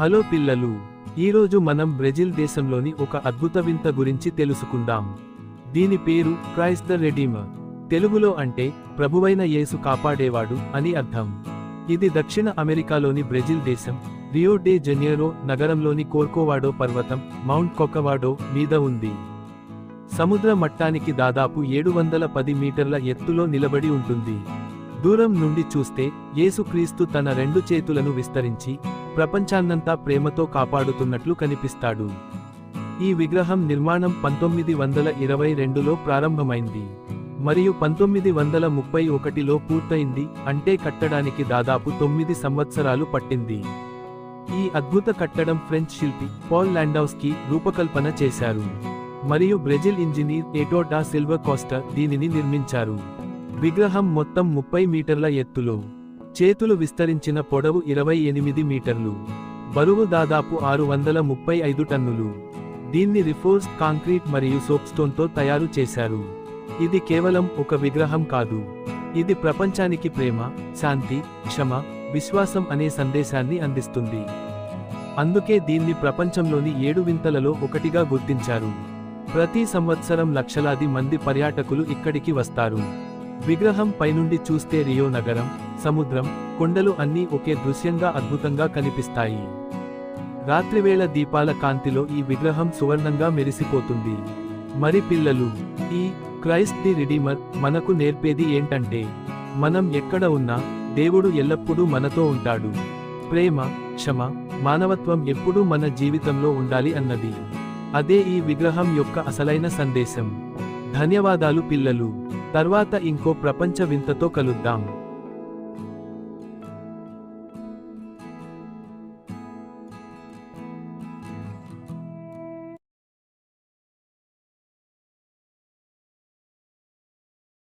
Hello పిల్లలు, ఈరోజు మనం బ్రెజిల్ దేశంలోని ఒక అద్భుత వింత గురించి తెలుసుకుందాం. దీని పేరు క్రైస్ట్ ద రెడీమర్. తెలుగులో అంటే ప్రభువైన యేసు కాపాడేవాడు అని అర్థం. ఇది దక్షిణ అమెరికాలోని బ్రెజిల్ దేశం, రియో డే జనీరో నగరంలోని కోర్కోవాడో పర్వతం, మౌంట్ కొకవాడో మీద ఉంది. సముద్ర మట్టానికి దాదాపు 710 మీటర్ల ఎత్తులో నిలబడి ఉంటుంది. దూరం నుండి చూస్తే యేసుక్రీస్తు తన 2 చేతులను విస్తరించి ప్రపంచాన్నంతా ప్రేమతో కాపాడుతున్నట్లు కనిపిస్తాడు. ఈ విగ్రహం నిర్మాణం 1922లో ప్రారంభమైంది మరియు 1931లో పూర్తయింది, అంటే కట్టడానికి దాదాపు 9 సంవత్సరాలు పట్టింది. ఈ అద్భుత కట్టడం ఫ్రెంచ్ శిల్పి పాల్ లాండౌస్కీ రూపకల్పన చేశారు మరియు బ్రెజిల్ ఇంజనీర్ ఎటో డా సిల్వా కోస్టా దీనిని నిర్మించారు. విగ్రహం మొత్తం 30 మీటర్ల ఎత్తులో, చేతులు విస్తరించిన పొడవు 28 మీటర్లు, బరువు దాదాపు 635 టన్నులు. దీన్ని రిఫోర్స్డ్ కాంక్రీట్ మరియు సోప్స్టోన్తో తయారు చేశారు. ఇది కేవలం ఒక విగ్రహం కాదు, ఇది ప్రపంచానికి ప్రేమ, శాంతి, క్షమ, విశ్వాసం అనే సందేశాన్ని అందిస్తుంది. అందుకే దీన్ని ప్రపంచంలోని 7 వింతలలో ఒకటిగా గుర్తించారు. ప్రతి సంవత్సరం లక్షలాది మంది పర్యాటకులు ఇక్కడికి వస్తారు. విగ్రహం పైనుండి చూస్తే రియో నగరం, సముద్రం, కొండలు అన్నీ ఒకే దృశ్యంగా అద్భుతంగా కనిపిస్తాయి. రాత్రివేళ దీపాల కాంతిలో ఈ విగ్రహం సువర్ణంగా మెరిసిపోతుంది. మరి పిల్లలు, ఈ క్రైస్ట్ ది రిడీమర్ మనకు నేర్పేది ఏంటంటే, మనం ఎక్కడ ఉన్నా దేవుడు ఎల్లప్పుడూ మనతో ఉంటాడు. ప్రేమ, క్షమ, మానవత్వం ఎప్పుడూ మన జీవితంలో ఉండాలి అన్నది. అదే ఈ విగ్రహం యొక్క అసలైన సందేశం. ధన్యవాదాలు పిల్లలు. తర్వాత ఇంకో ప్రపంచ వింతతో కలుద్దాం.